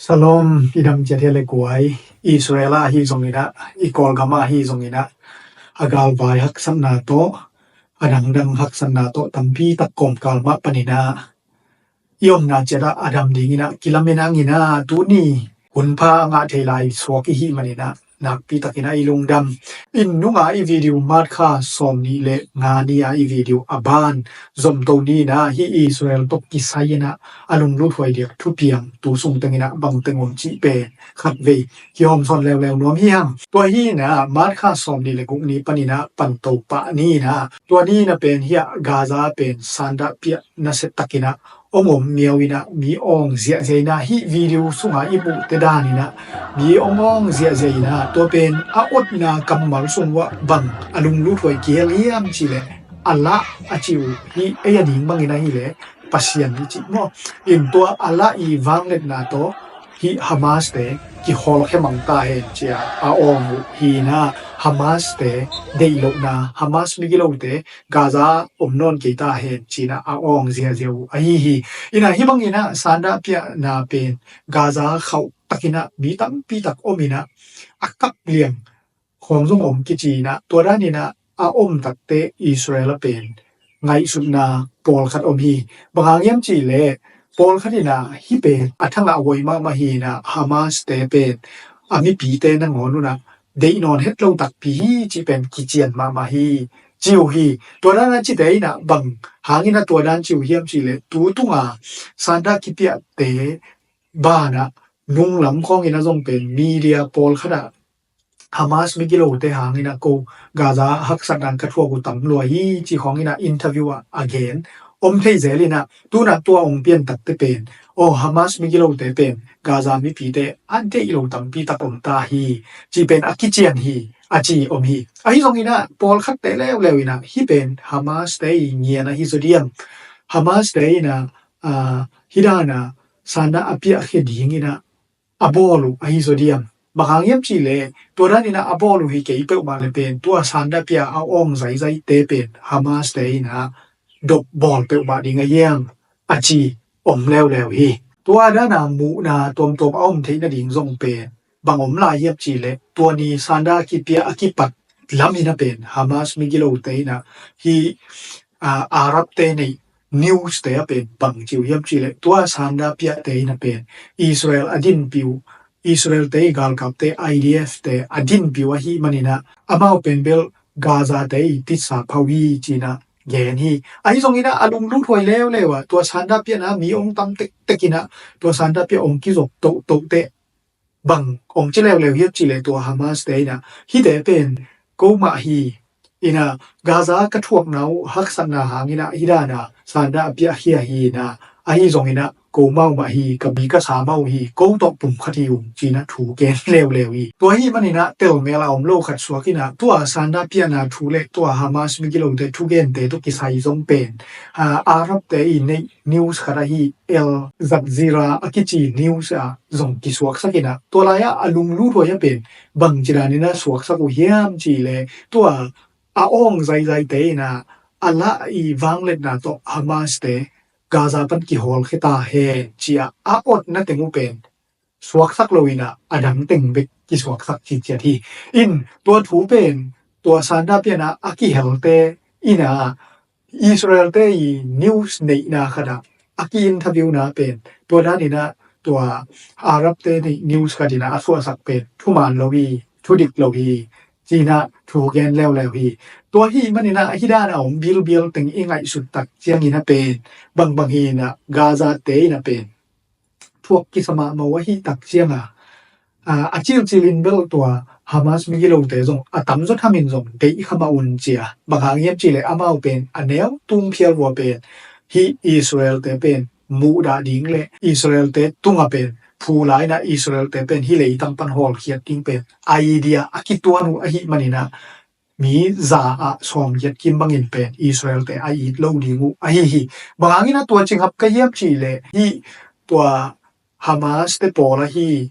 Salam idam jatele kuai Israela hi zongina ikol gama hi zongina agal vai hak sanna to adang hak sanna to tampi takom kalma panina iom na jada adam dingina kilamenangina tuni hunpa nga thelai swaki hi manina nakpi takina ilung dam innunga I video mat kha somni le ngani a I video aban zomto ni na hi Israel tok kisayina alung lu thoi dik thu piang tu sung tengina bang tengom chi pe khat ve ki hom son lew nom hi ham to hi na mat kha somni le kuk ni panina pan to pa ni na to ni na pen hi Gaza pen sanda pia na set takina omom miawina mi ong zia zeina hi video sunga ibu te danina mi ongong zia zeina to pen a otna kamal sungwa bang alung lu thoi ke liam chile ala achiu hi ayading bangina hi le pasian ni chi mo in to ala I wanglet na to hi Hamas te ki hol he mangta he chia a ong hi na Hamas te deilo na Hamas migilo te Gaza omnon ke ta he china a ong zia zeu a hi ina himangina sanda pia na pen Gaza khau takina mi tam pi tak omina akap liam khong zong om ki china to dani na a om takte Israel pen ngai sutna pol khat om hi bangangyam chi le pol khatina hi pe athanga woi ma hi na Hamas te pen ami pi te na ngonu na dei non het lo tak pi chi pen ki chian ma hi chiu hi to na chi dei na bang hangina to dan chiu hiam chi le tu tunga sanda ki pia te ba na nung lam khong ina jong pen media pol khada Hamas migilo te hangina ko Gaza hak sadan ka thwa ku tam lo hi chi khong ina interview again om thei zelina tuna tua ong pian tak te pen o Hamas migilo te pen Gaza mi pi te ante ilo tam pi tak om ta hi chi pen akichian hi achi om hi ai zongina pol khat te lewina hi pen Hamas te ngiana hi zodiam Hamas te na hidana sanda apia khedingina abolu ai zodiam bakangyam chi le toranina abolu hi ke ipe ma le pen tua sanda pia a ong zai te pen Hamas te na dok bol pe ba ding ayang achi om lew hi tua da na mu na tom om theina ding zong pe bangom la yep chi le tua ni sanda ki pia akipat lamina pen Hamas migilo te na hi Arab te nei news te pen bang chiu yep chi le tua sanda pia te na pen Israel adin piu Israel te gal kap te IDF te adin piu hi manina amao pen bel Gaza te ti sa phawi china gen hi ai zongina alung lu thoi lewa tua sanda pia na mi ong tam tekina tua sanda pia ong ki zok to te bang ong chi lew hi chi le tua Hamas te na hi te pen ko ma hi ina Gaza ka thuak nau hak sanna hangina hidana sanda pia hi na ai zongina ko mau ma hi ka bi ka sa mau hi ko to pum khati um china thu ke lew hi tua hi manina tel mela om lo khat suakina tua sanda pia na thu le tua Hamas migilo te thu gen te to ki sai zong pen Arab te nei news khara hi El Jazeera akichi news a zong ki suak sakina to la ya alung lu ro ya pen bang jirani na suak saku hiam chi le tua a ong zai te na ala I wanglet na to Hamas te Gaza pan ki hol khita he chia a ot na tengu pen suak sak loina adang teng bek ki suak sak chi chia thi in tua thu pen tua sanda pia na aki helte ina Israel te news nei na khada aki interview na pen tua da ni na tua Arab te ni news khadina aswa sak pen thuman lowi thudik lowi china thu gen lew hi tua hi manina hidana om bil teng ingai sut tak chiang ina pen bang hi na Gaza te na pen thuak ki sama ma wa hi tak chianga achil chilin bel tua Hamas migilo te zong atam zo thamin zong dei khama un chia bangang yem chile amau pen aneu tum phial wa pen hi Israel te pen mu da ding le Israel te tunga pen phulai na Israel te pen hi lei tam pan hol khiat king pen idea akituanu ahi manina mi za a som yet kim bangin pen Israel te ai lo dingu hi bangangina tua chinghap ka yem chi le hi tua Hamas te pola hi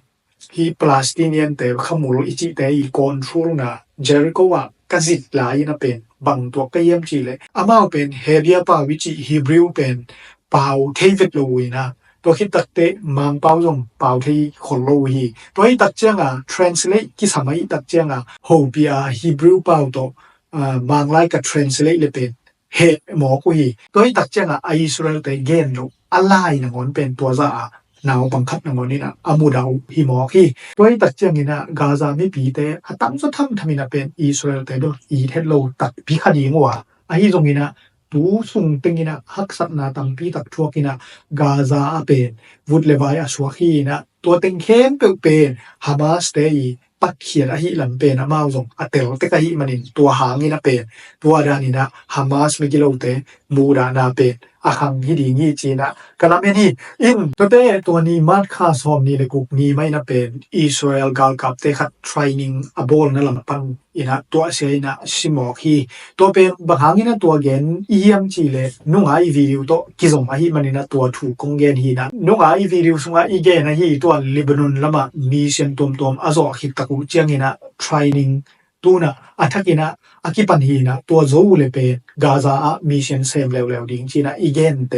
Palestinian te khamul ichi te control na Jericho wa kazit lai na pen bang tua ka yem chi le amao pen hebia pa wichi Hebrew pen pau thevet lo ina ตัวคิดตักเตมังเปาจงเปาที่คนโลฮีตัวตักเจียงtranslate กิสมัยตักเจียงโฮปีHebrew เปาตัวบางไลก็ translate เลยเป็นเฮหมอกุฮีตัวตักเจียงอิสราเอลแต่เกนโลอะไรนะงอนเป็นตัวซะนาวบังคับนะงอนนี่นะอามูดาวฮิหมอฮีตัวตักเจียงนี่นะกาซาไม่ปีแต่ตั้งสุดทำมินะเป็นอิสราเอลแต่โดอีเทโลตักพิคดีงัวฮิตรงนี้นะตูสุงติงินะฮักสัตนาตัมปีตักชัวกินะกาซาเป็นวุดเลวายอสวาฮีนะตัวเต็งเข้มเป็นฮามาสเตยปักเขียนอหิลันเป็นมาจงอเตลเตกะหิมันินตัวหางินะเป็นตัวดานินะฮามาสมิกิโลเตมูดานาเป็นอาคังฮิดีงีจีนะกะละเมนี่อินตัวเตตัวนี้มาดคาซอมนี่เลยกุกนี้ไม่นะเป็นอิสราเอลกาลกับเตคัดเทรนนิ่งอบอลนั่นละปังอินะตัวเสียนะสิมอกฮีตัวเป็นบางครั้งนะตัวเกนเยี่ยมจีเลยนุ่งวิดีโอตัวกิจงมาฮีมันนะตัวถูกกงเกนฮีนะนุ่งวิดีโอสุงอีเกนะฮีตัวลิบานอนละมามีเสียงตมอาซอฮิตะกุเจียงนะเทรนนิ่งตัวนะอัฐกินะอากิปันฮีนะตัวโซเลเปกาซามีเสียงเซมเลวดิงจีนะอีเกนเต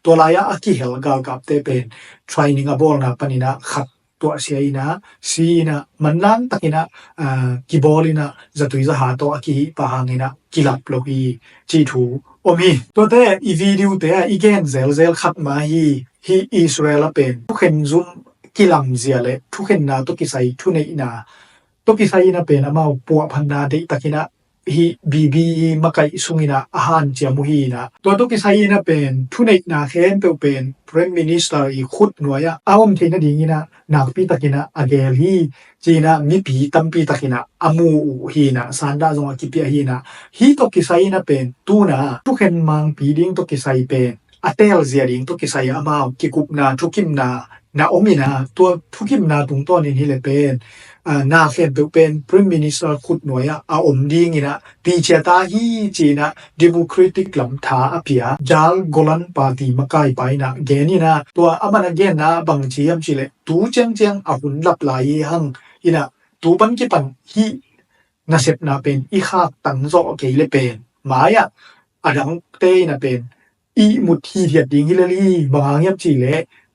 ตัวลายอากิเฮลกาลกับเตเป็นเทรนนิ่งอบอลนะปนินะขัดตัวเสียนะซีนะมันลังตะกินะกิบอลินะจะตุยจะหาตัวอากิปะหังนะกิลับโลกีจีทูโอมีตัวเตอีวิดีโอเตอีเกนเซลขัดมาฮีอิสราเอลเป็นทุกเห็นซุมกิลัมเซียเลทุกเห็นนาตุกิไซทุเนอินาตุกิไซนะเป็นอามาปัวพันนาเดตะกินะฮีบีมาไกสุงินะอาหารเจียมุฮีนะตัวตุกิไซนะเป็นทุเนนาเคนเป็นPrime Minister อีขุดหน่วยอาวมเทนดีงินะนักปีตะกินะอเกลฮีจีนะมีปีตัมปีตะกินะอามูฮีนะซานดาจงอกิปีฮีนะฮีตุกิไซนะเป็นตูนะทุกเห็นมังปีดิงตุกิไซเป็นอาเตลเซียดิงตุกิไซอามากิกุบนาทุกิมนาโอมินะตัวทุกิมนาตุงต้นนี่เลยเป็นนาเคนเป็น Prime Minister ขุดหน่วยอาอมดีงินะปีเชตาฮีจีนะ Democratic ลำทาอภิยาจาลโกลันปาร์ตี้มากายไปนะเกนี่นะตัวอามันเกนนะบางทีมชิเลตูเจียงอาหุนลับลายหังอินะตูปันกิปันฮีนาเซปนาเป็นอีขากตังโซเกเลเป็นหมายอะดังเตนะเป็นอีมุดฮีเทียดดิงฮิลลีบางเงียบชิเล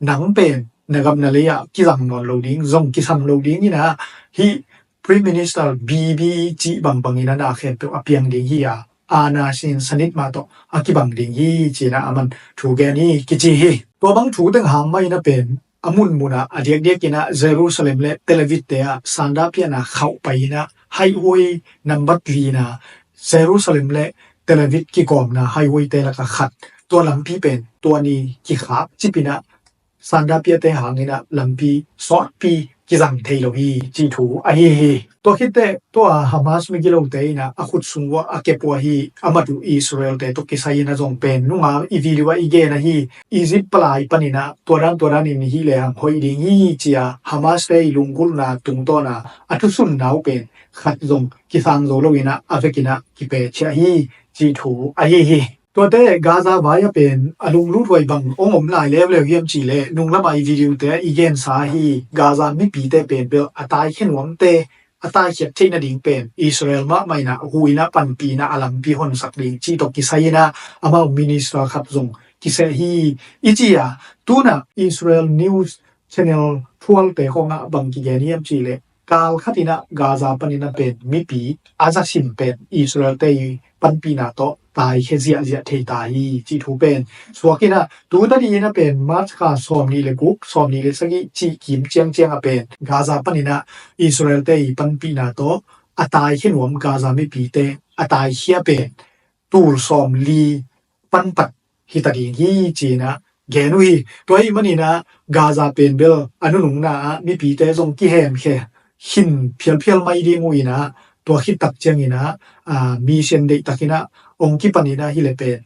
หนังเป็นนะครับนั่นเลยกิซังนอนโลดิ้งซงกิซังโลดิ้งนี่นะฮีPrime Minister BBG บางอินะนาเขตอเปียงดิ้งฮีอานาชินสนิทมาโตอากิบังดิ้งฮีจีนะมันถูกแกนี่กิจีฮีตัวบางถูกตั้งหางไม่นะเป็นอามุนมุนะอเดียกกินะเยรูซาเล็มและเทลวิดเตะซันดาเปียนะเข้าไปนะไฮเวย์นัมเบอร์3นะเยรูซาเล็มและเทลวิดกิกอมนะไฮเวย์เตะละก็ขัดตัวลำพีเป็นตัวนี้กิขาจิปินะซันดาเปียเตหางนี่นะลำพีซอดปีกิซังเทโลฮีจีถูไอฮีตัวคิดเตตัวฮามาสมิกิโลเตนะอาคุดสุงวะอาเกปัวฮีอามาดูอิสราเอลเตตุกิไซนะจงเป็นนุ่งอีวิลิวะอีเกนะฮีอียิปต์ปลายปนินะตัวรันนี่ฮีเลยหอยดิงฮีจียฮามาสเตลุงกุลนะตุงโตนะอัตุสุนนาวเป็นขัดจงกิซังโซโลวินะอาเวกินะกิเปเชฮีจีถูไอฮีตัวเตกาซาวายเป็นอลุงรูดไว้บังองมหลายเลวเยี่ยมจีเลนุ่งละมาอีวิดีโอเตอีเกนสาฮีกาซาไม่ปีเตเป็นเบลอตายเข็นหวมเตอตายเขียดที่นาดิงเป็นอิสราเอลมาไม่นะหุยนะปันปีนะอลัมปีหอนสักดิงจีตกิไซนะอามามินิสตร์ขับจงกิเซฮีอีจียตูนะอิสราเอลนิวส์ชแนลทัวร์เตของบังกิเกเนียมจีเลกาลขัดินะกาซาปันินะเป็นมีปีอาซาซิมเป็นอิสราเอลเตยปันปีนะโตตายแค่เสียเทตายจีทูเป็นสวกินะตูตดีนะเป็นมาสคาซอมนี่เลกุกซอมนี่เลสกิจีกิมเจียงเป็นกาซาปันินะอิสราเอลเตยปันปีนะโตอาตายแค่หนวมกาซาไม่ปีเตอาตายเฮียเป็นตูลซอมลีปันปัดฮิตาดีจีนะแกนุยตัวอีมันนี่นะกาซาเป็นเบลอนุหนุงนะมีปีเตทรงกิแฮมแค่หินเพียวไม่ดีงุยนะตัวคิดตักเจียงนี่นะมีเชนเดตะกินะองค์กิปันนี่นะฮิเลเป็น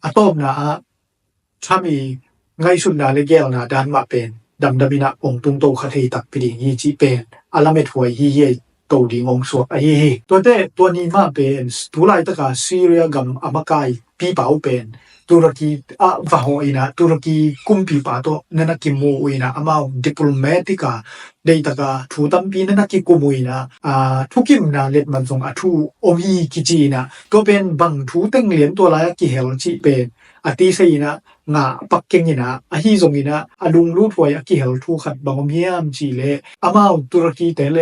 อะตอมนะถ้ามีไงสุนนาเลเกลนะดานมาเป็นดำมินะองค์ตุงโตคาเทตักปิดิงฮีจีเป็นอาลาเมถวยฮีเยโต ตดิงองสวกตัวเตตัวนี้มาเป็นตุลายตะกาซีเรียกัมอามากายปีเปาเป็นตุรกีวะโฮอินะตุรกีกุมปีปาโตนันกิมูอินะอามาวดิปโลแมติกาเดตะกาทูตัมปีนันกิกุมุอินะทุกิมนาเล็ดมันทรงอทูอมฮีกิจีนะตัวเป็นบังทูเต็งเหรียญตัวลายกิเฮลจิเป็นอติเซนะงาปักเกงนะอฮีซงอินะอลุงรูถวยกิเฮลทูขัดบังอมเฮียมจีเลอามาวตุรกีเตเล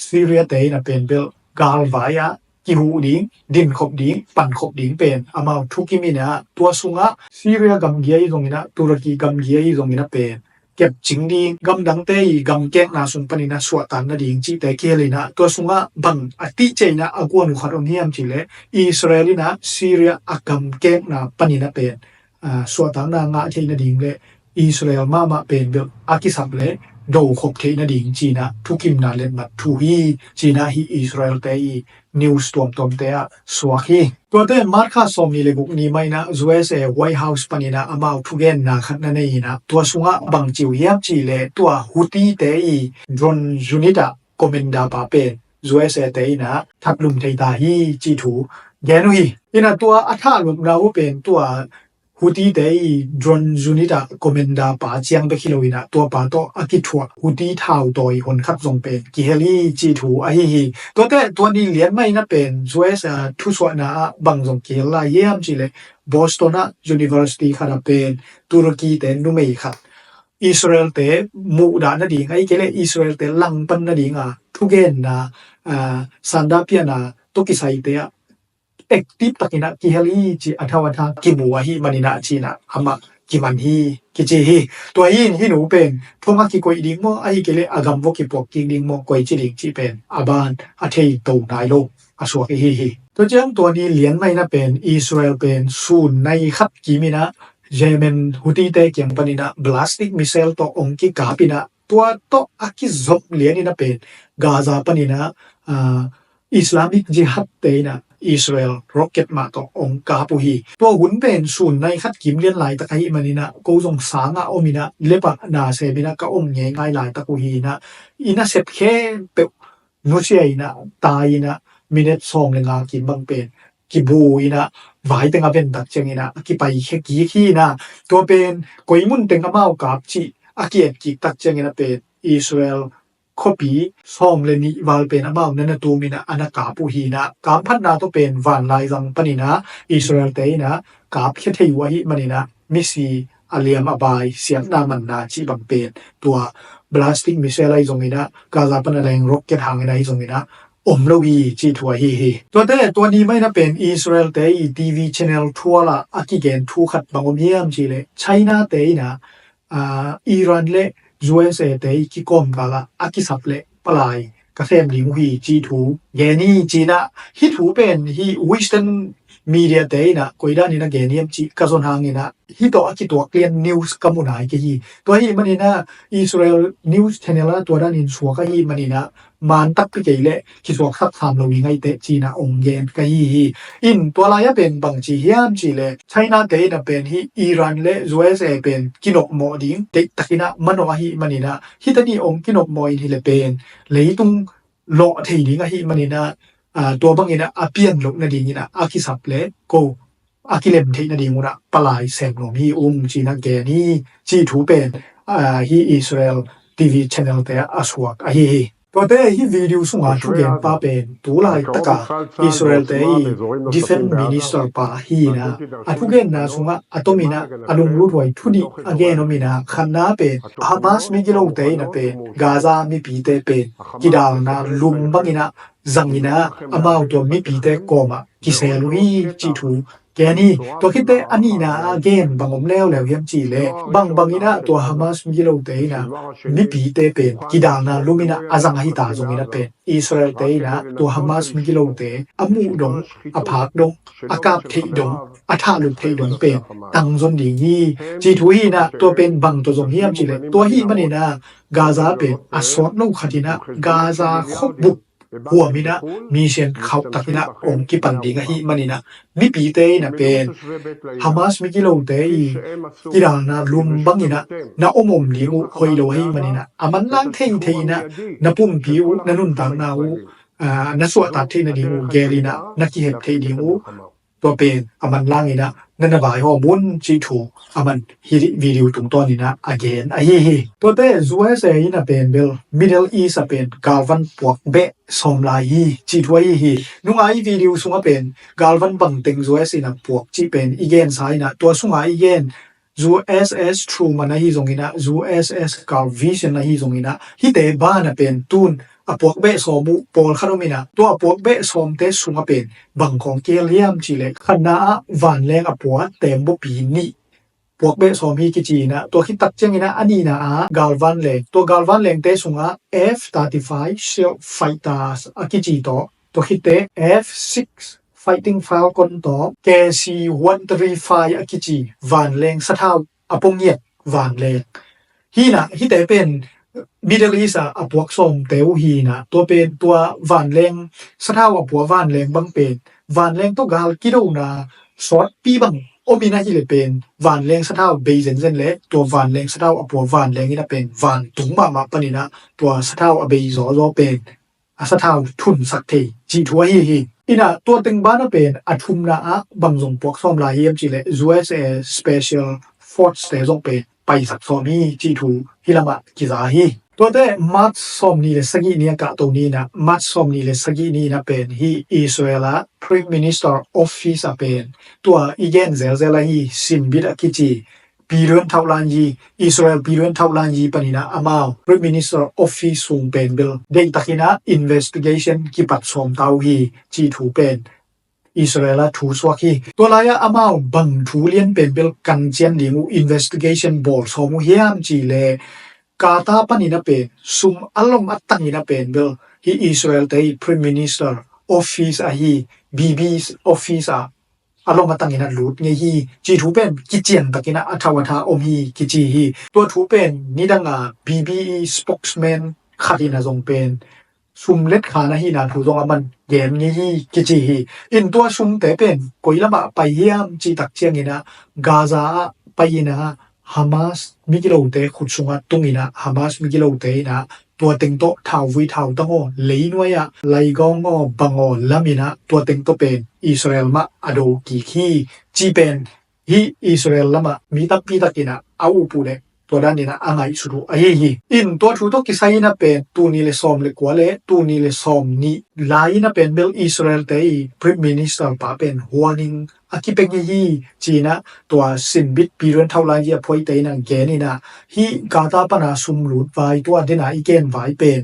ซีเรียเตนะเป็นเบลกาลวายะกิหูดิงดินขบดิงปันขบดิงเป็นอามาวทุกิมินะตัวสุงะซีเรียกัมเกียอีซงอินะตุรกีกัมเกียอีซงอินะเป็นเก็บจิงดิงกัมดังเตยกัมแกงนาสุนปนินะสวตันนะดิงจิเตเกเลนะตัวสุงะบังอติเจนะอากวนุขัดอมเฮียมจิเลอิสราเอลินะซีเรียอกัมแกงนาปนินะเป็นสวตันนางะเจนะดิงเลอิสราเอลมาเป็นเบลอากิสับเลโดขบเทนะดิงจีนะทุกิมนาเลนมัดทูฮีจีนะฮีอิสราเอลเตยนิวส์ตอมเตะสวาคีตัวเตมาร์คาสอมีเลบุกนี้ไม่นะ USA White House ปนินะอามาวทุเกนนาขัดนั่นเองนะตัวสุงะบังจิวเยียบจีเลตัวฮุตีเตยดรอนยูนิตาคอมเมนดาปาเป็น USA เตยนะทักลุมเทตาฮีจีทูแกนุฮีอินะตัวอัฐาลุมเราเป็นตัวฮูตีเตยดรอนยูนิตาคอมเมนดาปาเจียงเบคิโลวินะตัวปาโตอากิทัวฮูตีเท่าตัวคนขับทรงเป็นกิเฮลีจีทูฮีตัวเตตัวนี้เลียนไม่นะเป็น US ทุสวนะบังทรงกิเฮลาเยี่ยมจีเลยบอสตันยูนิเวอร์ซิตี้ขัดเป็นตุรกีเตนุเมย์ขัดอิสราเอลเตมูดานะดิงไอ้เกเลอิสราเอลเตลังปันนะดิงทุเกนนะซันดาเปียนะตุกิไซเตactive takina kihali chi athawatha kibuwa hi manina china ama kimanhi kichi hi to hi nu pen thonga ki koi ding mo ai kele agam wo ki pok ki ding mo koi chi ding chi pen aban athei to nai lo aswa hi to jang to ni lian mai na pen Israel pen sun nai khat ki mina Yemen Houthi te kyang panina ballistic missile to ong ki kapina tua to aki zop lian ina pen Gaza panina Islamic Jihad te na Israel rocket ma to ong ka pu hi to hun pen sun nai khat kim lian lai ta kai manina ko jong sanga omina lepa na se bina ka ong nge ngai lai ta ku hi na ina sep khe pe no sia ina ta ina minute song le nga ki bang pen ki bu ina vai tenga ben tak cheng ina ki pai khe ki khi na to pen koimun tenga mau kap chi akiet ki tak cheng ina pen Israel copy ซ่อมเลนิวาลเป็นอบ่าวนั้นนะตูมินะอนะกาปูฮีนะกามพัดนาตเป็นวานลายจังปนินะอิสราเอลเตนะกาบเขเทยวะฮิมนินะมิซีอาเลียมอบายเสียงนามันนาจิบังเป็นตัวบลาสติกมิเซลไลซงมินะกาซาปนะแรงร็อกเก็ตหางไนซงมินะอมโลวีจีทัวฮีตัวแต่ตัวนี้ไม่นะเป็นอิสราเอลเตทีวี channel ทัวละอากิเกนทูขัดบางอมเยี่ยมจีเลไชน่าเตนะอิหร่านเลUSA เตกิกอมกาละอากิสับเลปลายกะเซมลิงฮีจีทูเยนี่จีนะฮิทูเป็นฮีวิสตันมีเดียเตนะกวยดานี่นะเกเนียมจีกะซอนหางนี่นะฮิโตอากิตัวเกลียนนิวส์กะมุนายกะฮีตัวฮีมันนี่นะอิสราเอลนิวส์ channel ตัวดานินสัวกะฮีมันนี่นะมันตักไปเกเลคิสวกสักถามเราวิงไงเตจีนะองเยนกะฮีอินตัวลายเป็นบังจีเฮียมจีเลไชน่าเตนะเป็นฮีอิหร่านเล USA เป็นกินกมอดิงเตตักินะมันว่าฮีมันนี่นะฮิตนี่องกินกมออินฮิเลเป็นเลยตุงโลเทดิงะฮีมันนี่นะตัวบังอินะอาเปียนลกนะดิงนะอากิสับเลโกอากิเลมเทนะดิงมุนะปลายแสงลมฮีจีนะแกนี่จีทูเป็นฮีอิสราเอลทีวี channel เตอาสวกฮีตัวเตฮีวิดีโอสุงาทุเกนปาเป็นตูลายตะกาอิสราเอลเตดิเฟนมินิสเตอร์ปาฮีนะอะทุเกนนาสุงาอะตอมินะอะลุงรูถวยทุดิอะเกนอมินะคันนาเป็นฮามาสมิกิโลเตนะเป็นกาซามิปีเตเป็นกิดาลนาลุมบังอินะจังอินะอะมาวตัวมิปีเตโกมากิเซลุฮีจีทูแกนี่ตัวคิดแต่อันนี้นะเกมบางอมแล้วเฮียมจีเลยบางอีนะตัวฮามาสมิกิโลเตนะมิปีเตเป็นกิดานาลูมินะอาซังฮิตาจงอินะเป็นอิสราเอลเตนะตัวฮามาสมิกิโลเตอมูดงอภาคดงอากาบเทดงอาทาลุเทดงเป็นตังจนดิงฮีจีทูฮีนะตัวเป็นบางตัวจงเฮียมจีเลยตัวฮีมันนี่นะกาซาเป็นอสอดโลคตินะกาซาคบบุกหัวมินะมีเชียนเขาตักนะองกิปันดิงะฮิมันนี่นะมิปีเตนะเป็นฮามาสมิกิโลเตกิดานะลุมบังนี่นะนะอมลิงุคอยโลฮิมันนี่นะอามันลังเทนะนะปุ่มผิวนะนุนตังนา นัสวตัดที่นะดิงูเกลีนะนักเก็บที่ดิงูตัวเป็นมันล่างนี่นะนั่นน่ะบายฮอมุนจีถูมันฮิวิดีโอตรงตัวนี่นะ again ตัวเต้ซัวเซยนะเป็นเบล middle east เป็นกาลวันพวกเบสมลายจีถวยนุงไอวิดีโอสุงเป็นกาลวันบังติงซัวสินะพวกจีเป็นอีเกนไซนะตัวสุงอีเกนZoo SS True มันนะฮีซงอินะ Zoo SS Car Vision นะฮีซงอินะฮิเตบ้านะเป็นตูนพวกเบสอมุปอลคาโนมินะตัวพวกเบสอมเตสุงเป็นบังของเกลียมจิเลคณะวันแรงพวกเต็มบ่ปีนี้พวกเบสอมฮีกิจีนะตัวคิดตักเจงอินะอันนี้นะกาลวันแรงตัวกาลวันแรงเตสุงF-35 Shield Fighters กิจีตัวคิดเต F-6 Fighting Falcon ต่อ KC-135 กิจีวันแรงสะเท่าปงเงียดวันแรงฮิเตเป็นMiddle East พวกส่งเตวฮีนะตัวเป็นตัววานแรงสะเท่าพวกวานแรงบังเป็นวานแรงตัวกาลกิโลนะสอดปีบังโอมีนะฮิเลเป็นวานแรงสะเท่าเบเซนเซนและตัววานแรงสะเท่าพวกวานแรงนี่นะเป็นวานตุงมาปะนี่นะตัวสะเท่าเบซอเป็นสะเท่าทุนสักทีจีทัวฮีอินะตัวตึงบ้านเป็นอทุมนะบังส่งพวกซ่อมลายเยี่ยมจิเล USA Special Force เตส่งเป็นไปสักซอมีจีทูฮิลามะกิซาฮีตัวเตมัดซอมนี่เลสกีเนี่ยกะตรงนี้นะมัดซอมนี่เลสกีนี่นะเป็นฮีอิสราเอล Prime Minister Office เป็นตัวอีเกนเซลลาฮีซิมบิดกิจีปีเรือนเท่าลันยีอิสราเอลปีเรือนเท่าลันยีปนินะอามาว Prime Minister Office สูงเป็นเบลเดตะกินะ investigation กิปัดซอมเตาฮีจีทูเป็นอิสราเอลทูสวากีตัวลายอามาวบังทูเลียนเป็นเบลกันเจียนดิงู investigation board สมุเฮียมจีเลกาตาปนินะเป็นซุมอารมณ์อัตตังนินะเป็นเบลฮีอิสราเอลเตย Prime Minister Office ฮี BB's Office อารมณ์อัตตังนินะหลุดไงฮีจีทูเป็นกิเจียนตะกินะอัทาวทาอมฮีกิจีฮีตัวทูเป็นนิดังBBE spokesman คาดินะจงเป็นซุมเล็ดขานะฮีนะถูจงมันเย็นงี้ฮีกิจีฮีอินตัวซุมเตเป็นกุยละมะไปเยี่ยมจีตักเจียงนี่นะกาซาไปนะฮามาสมิกิโลเตขุดสุงะตุงนี่นะฮามาสมิกิโลเตนะตัวเต็งโตทาววิทาวตังโอเลยนวยไลกองบังโอละมินะตัวเต็งโตเป็นอิสราเอลมะอโดกิคีจีเป็นฮีอิสราเอลละมะมีตักปีตักกินะอาอุปูเลตัวด้านนี้นะอ่างไอสุรุอินตัวทูตกิสัยนะเป็นตูนี่เลซอมเลกว่าเลตูนี่เลซอมนี่ลายนะเป็นเบลอิสราเอลเตย Prime Minister ป่าเป็นหัวนิงกิเป็นยี่จีนะตัวสินบิดปีเรือนเท่าไรยี่พอยเตยนะแกนี่นะฮีกาตาปนาซุมหลุดไว้ตัวเดน่าอีเกนไว้เป็น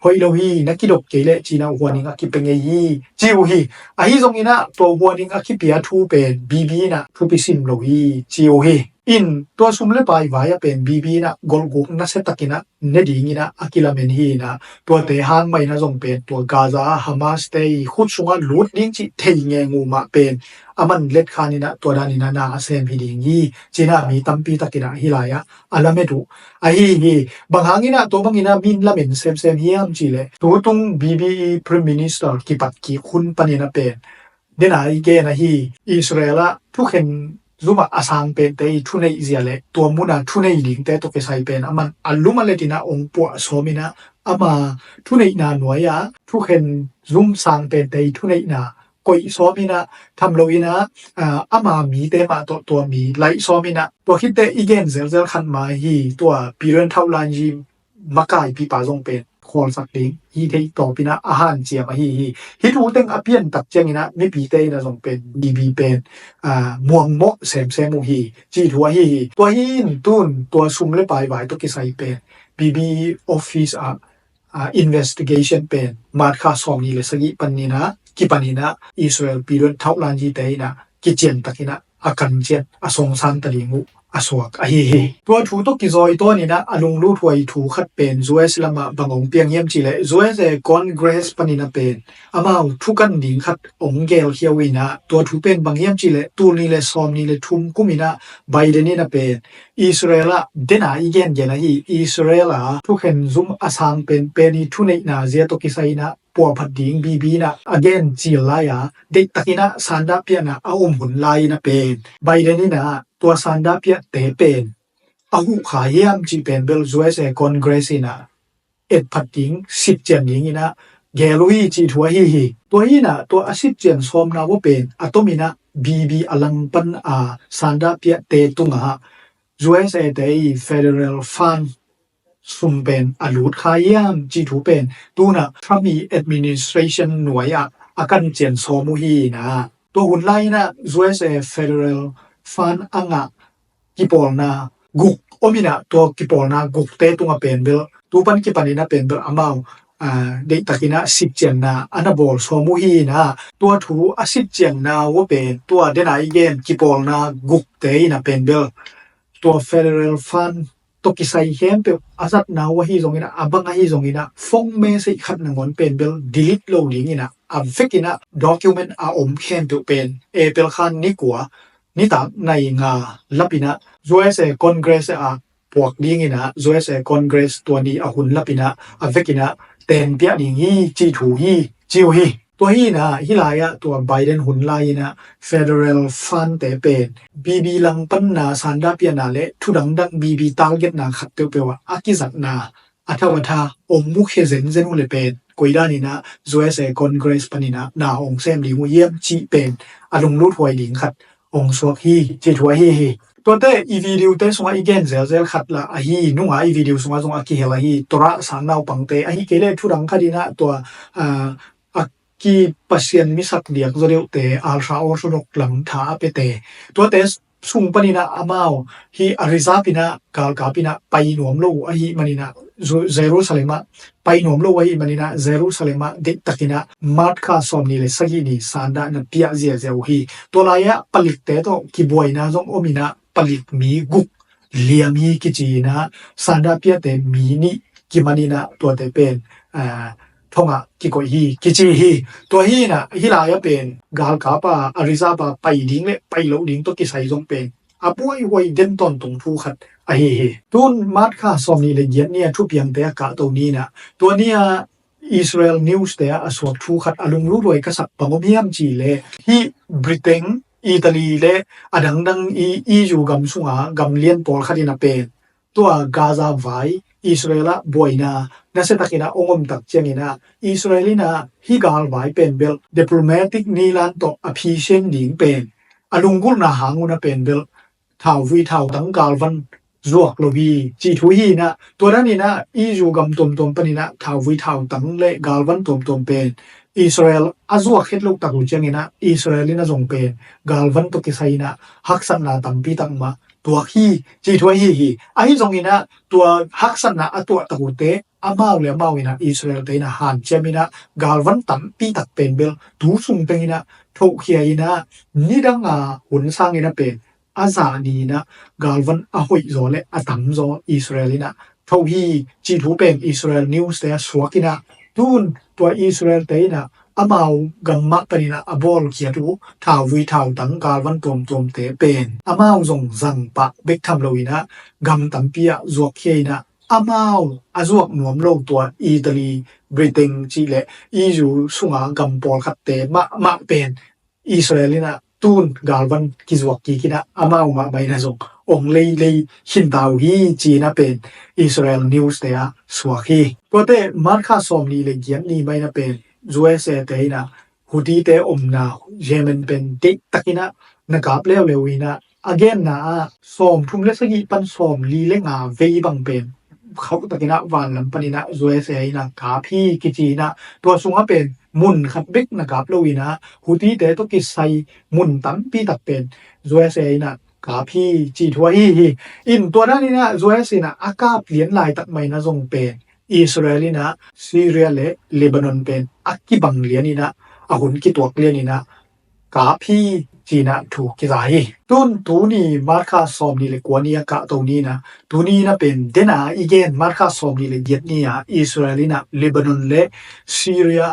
หอยโลฮีนักกิดกเกเลจีนะหัวนิงกิเป็นยี่จิวฮีฮีตรงนี้นะตัวหัวนิงกิเปียทูเป็นบีนะทูปิซิมโลฮีจิวฮีอินตัวซุมเลไปไว้เป็นบีนะกอลกุกนะเซตักินะเนดีงินะอากิลาเมนฮีนะตัวเตหางไม่นะจงเป็นตัวกาซาฮามาสเตยขุดสุงะลุดดิ้งจิเทยเงงูมาเป็นมันเล็ดคานี่นะตัวดานี่นะนาเซมพีดิงยีจีน่ามีตัมปีตะกินะฮิลายะอัลลาเมตุฮีบางหางินะตัวบางงินะมินละเมนเซมเฮียมจีเลตัวตุงBBE Prime Minister กิปัดกิคุณปนินะเป็นเดน่าอีเกนะฮีอิสราเอลทุกเห็นZuma asang pen te thunei ziale to muna thunei ling te to ke sai pen aman aluma letina ongpo somina ama thunei na noya thukhen zum sang pen te thunei na koi somina thamloina ama mi te ma to mi lai somina to khite igen zel khan ma hi to piran thaulan ji makai pi pa jong pen khol sak ding hi thei to pina ahan chia ma hi thu teng apian tak chengina mi pi te na jong pen db pen muang mo sem mu hi chi thua hi to hin tun to sum le pai bai to ki sai pen bb office investigation pen mat kha som ni le sagi panina ki panina Israel piron thaulan ji te na ki chen takina akan chen asong san talingu aswakตัวถูตกิจอยตัวนี้นะอลุงลู่ถวยถูขัดเป็นจวยสลามะบางองเปียงเยี่ยมจีเลยจวยเจคอนเกรสปนินะเป็นอามาทุกันดิ่งขัดองเกลเคียววินะตัวถูเป็นบางเยี่ยมจีเลยตูนี่เลยซอมนี่เลยทุมกุมินะไบเดนนี่นะเป็นอิสราเอลเดน่าอีเกนเกนะฮีอิสราเอลทุกเห็นซุมอาสังเป็นนี่ทุนนาเซียตกิไซนะปัวพัดดิ่งบีนะ again จีลายเด็กตะกินะสันดาเปียนะเอาหุ่นลายนะเป็นไบเดนนี่นะตัวสันดาเปียเตเป็นอาหุขายามจีเป็นเบลจวยเซคอนเกรสนะเอ็ดพัดดิ่ง10เจียนดิ่งนะ เกลุยจีทัวฮีตัวฮีน่ะตัวอาศิเจียนสอมนาว่าเป็นอะตอมินะบีอลังปันสันดาเปียเตตุงะUSA เตย Federal Fund ซุมเป็นอลูดขายามจีทูเป็นตูน่ะทรัมมี administration หน่วยอากันเจียนสอมุฮีนะตัวหุ่นไล่นะ USA Federal Fund กิปอลนากุกโอมินะตัวกิปอลนากุกเตตุงเป็นเบลตูปันกิปันนะเป็นเบลอามาวเด็กตะกินะสิบเจียนนาอันบอลสมุฮีนะตัวถูอาสิบเจียนนาว่าเป็นตัวเดนไอเกนกิปอลนากุกเตยนะเป็นเบลตัว Federal Fund ตัวกิไซเฮมเปอาซัดนาว่าฮีตรงนี้นะบังฮีตรงนี้นะฟงเมสิขัดหนังวนเป็นเบล delete โลดิ้งนะเฟกินะ document อมเข้มเปเป็นเปลคันนี่กัวนี่ตามในงาลับินะ USA Congress พวกดิ้งนะ USA Congress ตัวนี้หุ่นลับินะเฟกินะเต็นเปียดิ้งฮีจีถูฮีจิวฮีตัวฮีนะฮิลายะตัวไบเดนหุ่นไลนะ Federal Fund เตเป็นบีลังปันนาสันดาเปียนาเลทุดังดังบีtarget นาขัดเตียวเปว่าอากิสัตนาอัทวทามุขเฮเซนเซนุเลเป็นกุยดานีนะ USA Congress ปนินะนาองเซมลิงเยี่ยมจีเป็นอลุงรูดหวยหลิงขัดองสวกฮีจีถวยฮีตัวเตอีวิดีโอเตสงอีเกนเซลขัดละฮีนุ่งอีวิดีโอสงอากิเฮลฮีตัวระสันนาวปังเตฮีเกเลทุดังคดีนะตัวกีปัสเซียนมิสักเดียกจะเรียกเตอัลทราออร์โธดอกหลังท้าเปเตตัวเตสสุงปนินะอามาวฮีอาริซาปินะกาลกาปินะไปหนวมโลฮีมันินะเยรูซาเล็มไปหนวมโลฮีมันินะเยรูซาเล็มเด็กตะกินะมาร์คาซอมนี่เลยสักนี่ซานดานะเปียเจียฮีตัวลายะผลิตเตโตกิบวยนะจงโอมินะผลิตมีกุกเลียมีกิจีนะซานดาเปียเตมีนี่กิมันินะตัวเตเป็นทงกิโกฮีกิจีฮีตัวฮีนะฮิลายะเป็นกาลกาปาอาริซาปาไปดิ้งเลไปโลดิ้งตัวกิไซจงเป็นป่วยไว้เด่นตอนตรงทูขัดตุนมาร์คาซอมนี่เลยเย็นเนี่ยทุบยังเตะกะตัวนี้นะตัวเนี้ยอิสราเอลนิวส์เตะสวบทูขัดอารมณ์รู้ด้วยกษัตริย์ปังอมิยมจีเลฮีบริเตนอิตาลีเลดังยูกัมสุงกัมเลียนปอลขัดินาเป็นตัวกาซาไวอิสราเอลบอยนานั่นเสตักินะองค์ตักเจงินะอิสราเอลินะฮิกาลไวเป็นเบลดิปโลมาติกนีลันโตอภิเชนดิงเป็นอลุงกุลนาหางูนะเป็นเบลท้าววิท้าวตั้งกาลวันจวกโลบีจีทุยนะตัวนั้นนี่นะยูกัมตมปนินะท้าววิท้าวตั้งเลกาลวันตมเป็นอิสราเอลจวกเฮ็ดลูกตักลุเจงินะอิสราเอลินะจงเป็นกาลวันตกิไซนะฮักสันนาตัมปีตังมาตัวฮีจีทัวฮีไอ้ตรงนี้นะตัวฮักษณะตัวตะกุเตอามาเลยมาวินะอิสราเอลเตนะฮันเจมินะกาลวันตัมปีตักเป็นเบลดูสุงเป็นนะทุกเฮียนะนี่ดังหุ่นสร้างนะเป็นอาซานีนะกาลวันหอยโซเลตัมโซอิสราเอลนะทุกฮีจีทูเป็นอิสราเอลนิวส์เตสวกินะตูนตัวอิสราเอลเตนะอามาวกัมมะปนินะอบอลเขียดูท้าววิท้าวตั้งกาลวันตมเตเป็นอามาวจงจังปะเบกทำโลวินะกัมตัมปียจวกเฮียนะอามาวจวกหนวมโลตัวอิตาลีบริเตนจีเลยูสุงกัมปอลขัดเตมะเป็นอิสราเอลนะตูนกาลวันกิจวกกีกินะอามาวมาใบนะจงองเลยหินดาวฮีจีนะเป็นอิสราเอลนิวส์เตะสวกฮีตัวเตมาร์คาซอมนี่เลยเกียนนี่ใบนะเป็นUSA เตยนะฮูดีเตอมนาเยเมนเป็นเด็กตะกินะนักกับเลวินะ again นะสอมทุ่มเลสกีปันสอมลีเลงเวบังเป็นเขาตะกินะวันลำปนินะ USA นะกาพี่กิจีนะตัวสุงเป็นมุนขับเบกนักกับเลวินะฮูดีเตตกิไซมุนตั้มปีตักเป็น USA นะกาพี่จีทัวฮีอินตัวนั้นนี่นะ USA นะอากาศเปลี่ยนลายตัดใหม่นะทรงเป็นอิสราเอลนะซีเรียเลเลบานอนเป็นอักกิบังเลียนี่นะหุ่นกิตัวเลียนี่นะกาพี่จีนะถูกกิจายตุนตูนี่มาร์คาซอมนี่เลยกว่านี้กะตรงนี้นะตูนี่นะเป็นเดน่าอีเกนมาร์คาซอมนี่เลยเย็ดนี่อิสราเอลนะเลบานอนเลซีเรีย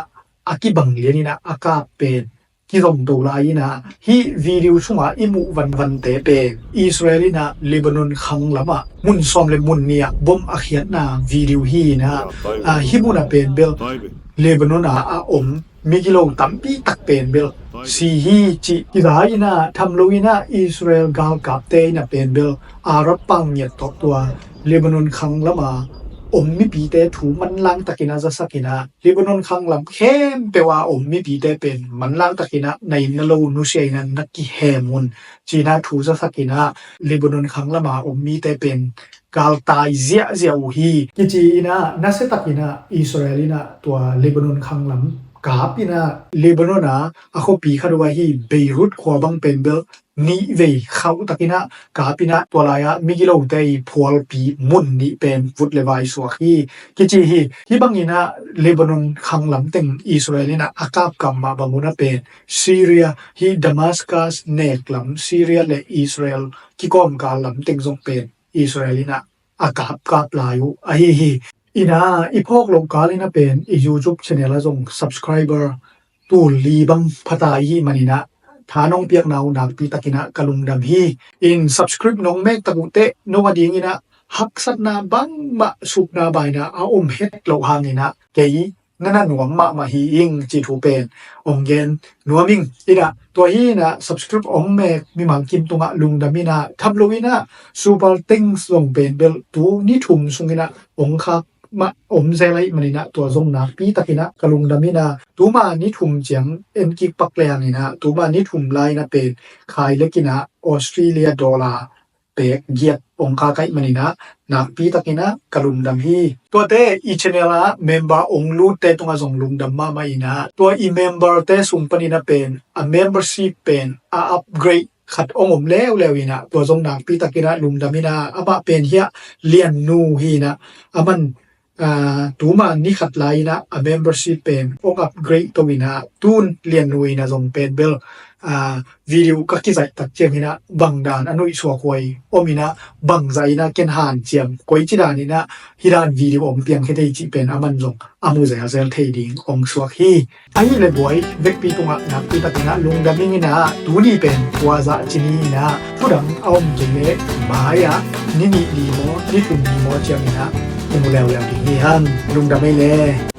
อักกิบังเลียนี่นะอากาศเป็นกิรงตัวลายนะฮีวิดีโอช่วงอิมุวันเตเปอิสราเอลนะเลบานอนขังละมามุนซอมเลมุนเนี่ยบอมอาเขียนนะวิดีโอฮีนะฮิบุนะเป็นเบลเลบานอนมิกิโลตัมปีตักเป็นเบลซีฮีจิกิดายนะทำลุยนะอิสราเอลกาลกับเตนะเป็นเบลอารับปังเนี่ยตกตัวเลบานอนขังละมา mi pi te thu man lang takina za sakina Lebanon khang lam khem pewa mi pi te pen man lang takina nei na lo nu sei na nakki hemun china thu za sakina Lebanon khang lama mi te pen kal tai zia u hi kichi ina na se takina Israelina tua Lebanon khang lam kapina Lebanona akho pi khadwa hi Beirut khwabang penbel ni ve khau takina kapina tolaya migilo dei phol pi mun ni pen vut lewai so hi kichi hi bangina Lebanon khanglam teng Israelina akap kamma banguna pen Syria hi Damascus neklam Syria le Israel kikom kalam teng jong pen Israelina akap kap layu hi ina ipok lokalina pen YouTube channel a jong subscriber tu li bang phatai hi manina thanong piak nau nak pi takina kalungdam hi in subscribe nong mek takute no ading ina haksat na bang ma sup na baina a het lo hangina kei nana nuam ma hi ing chi thu pen gen nuaming ina to hi na subscribe mek mi mang kim tunga lungdamina thamloina super things long pen bel tu ni thum sungina kha ma zelai manina to zong na pi takina kalungdamina tuma ni thum chiang en ki pakleang ina tuma ni thum lai na pen khai lekina Australia dollar pek giat kha kai manina na pi takina kalungdam hi to te I channel a member lu te tunga zong lungdam ma ina to I member te sung panina pen a membership pen a upgrade khat ongom lewina to zong nang pi takina lungdamina aba pen hia lian nu hi na aman tuma ni khat lai na a membership pen ong upgrade to wina tun lian nui na zong pen bel video ka ki zai tak chem hina bangdan anui suwa khoi omina bangzai na ken han chem koi chidani na hiran video om piang khedei chi pen aman zong amu zai hazel thei ding ong suwa hi ai le boy vek pi tunga na pi takina lungdaming ina tuni pen waza chini na pudang aom jele maya nini limo ni tum limo chem ina Mula-ula dinghihan, lung damay le.